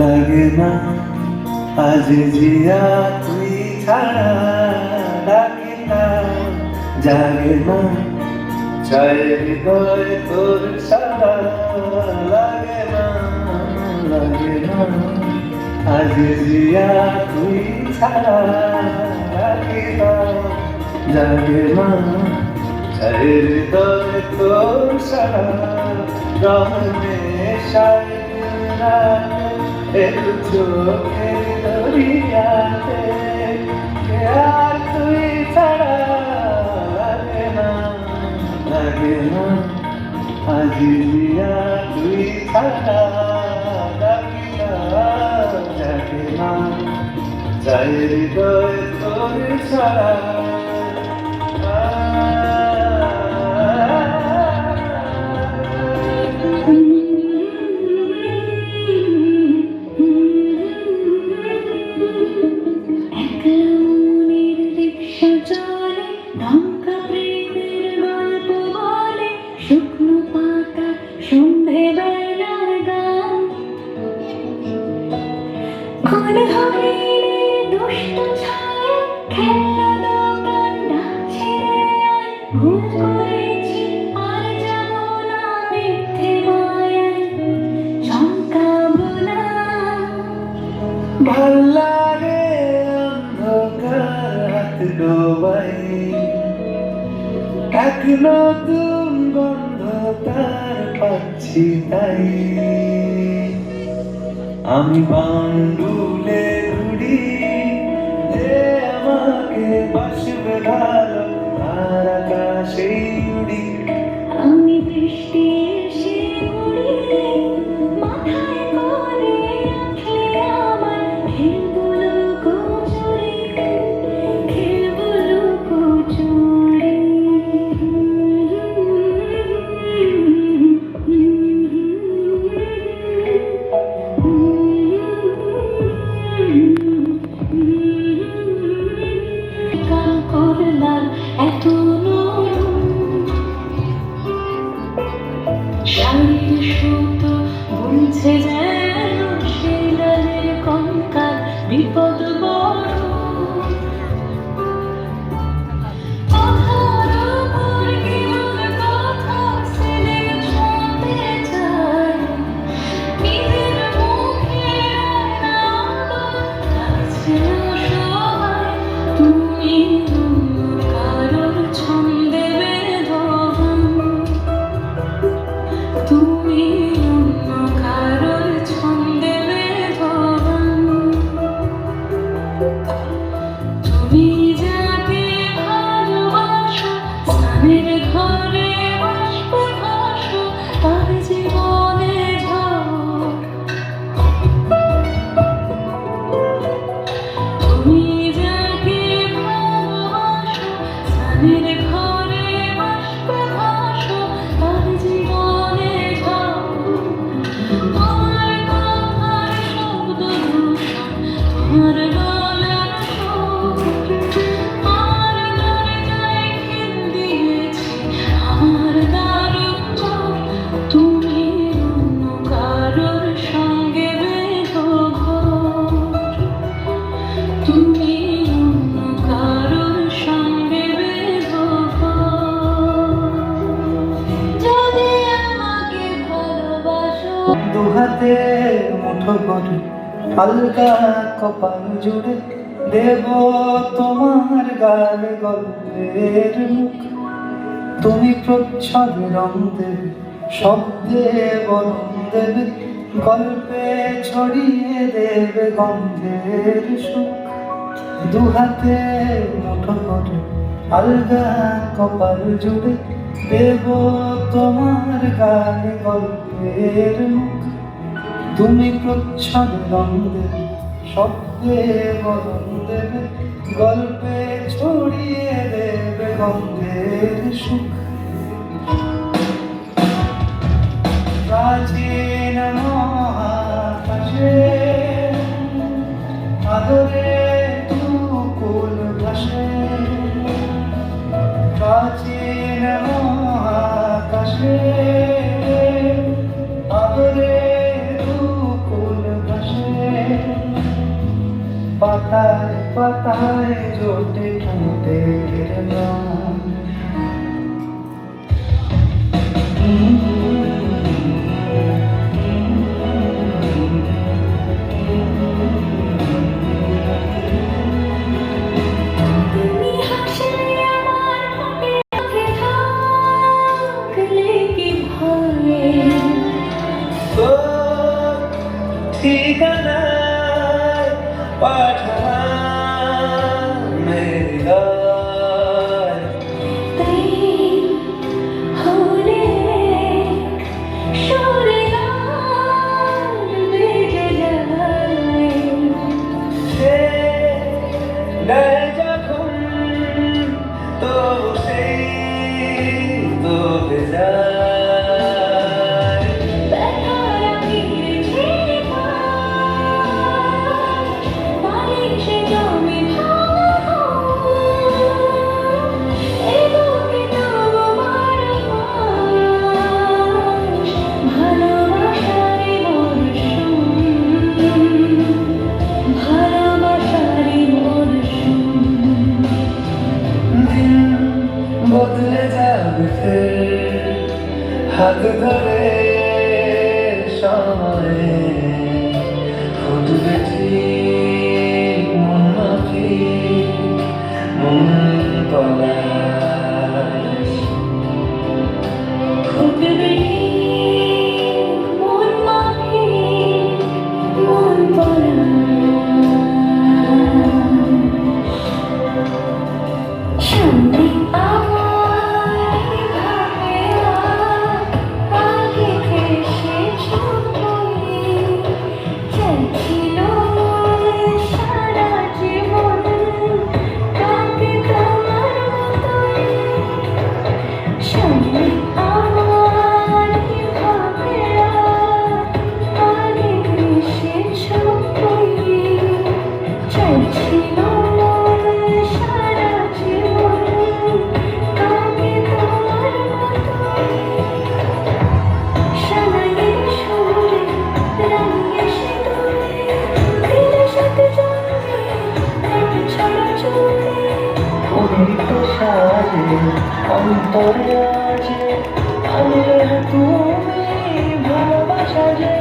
লাগে না আজ জিয়া তুই ছাড়া, ডাকে না জাগে না চায় হৃদয় তোর সারা। লাগে না আজ জিয়া তুই ছাড়া, ডাকে না জাগে না চায় হৃদয় তোর সারা। রহমে সারা একটু চোখে দরিয়াতে আর তুই ছাড়া। লাগে না আজিয়া তুই ছাড়া, ডাকিয়া যাকে না যাই হৃদয় তোর ছাড়া। ভাল্লাগে অন্ধকার হাত ডোবাই, এক নতুন গন্ধ তার পাচ্ছি তাই। আমি বান্ডুলে ঘুরি যে আমাকে বাসবে ভালো, আর আকাশেই উড়ি। আমি বৃষ্টি এসে উড়ি মাথায় করে রাখলে আমার খেলবুলো কচুরি, খেলবুলো কচুরি। করলাম এত শাড়ির সুতো বুনছে যেন শিলালের কঙ্কাল, বিপদ বড় দুহাতে মুঠো করে হালকা কপাল জুড়ে দেব তোমার গালে গল্পের মুখ। তুমি প্রচ্ছদ রং দেবে, শব্দে বরণ দেবে, গল্পে ছড়িয়ে দেবে গন্ধের সুখ। দুহাতে মুঠো করে আলগা কপাল জুড়ে দেব তোমার গালে গল্পের মুখ। তুমি প্রচ্ছদ রং দেবে, শব্দে বরণ দেবে, গল্পে ছড়িয়ে দেবে গন্ধের সুখ। প্রাচীন মহাকাশে পাতায় পাতায় জোটে ঠোঁটের গান। তুমি হাসলে আমার ঠোঁটে ঠোঁটে থাকলে কি ভয়ে তোর ঠিকানায় পাঠান হৃদয়। তাই হলে সুরে গান বেজে যায় সে গায়ে যখন তো সেই তো বেজায়। ব্যথার আমির ছেড়ে বালিশে জমে ভাঙা এ বুকে তবু বারমাস ভালোবাসারে মরশুম ভালোবাসারে মরশুম দিন বদলে যাবে ফের হাত ধরে সময়ে ফুটবে ঠিক মন মাফিক মন পলাশ। ফুটবে মন মাফিক মন পরাশ সামনে আমার ভাবে আগে ভেসে ছুটে চাইছিল সারা জীবন কাকে তোমার মতোই সামনে আমার ভাবে আগে ভেসে ছুটে চাইছিল সারা জীবন কাকে তোমার মতোই শোনাইয়ের সুরে রাঙিয়ে সিঁদুরে দিলে সাথে জন্মে এক ছড়া চুলে অমৃত সাজে অন্তরে আজে আনলে তুমি ভালোবাসা যে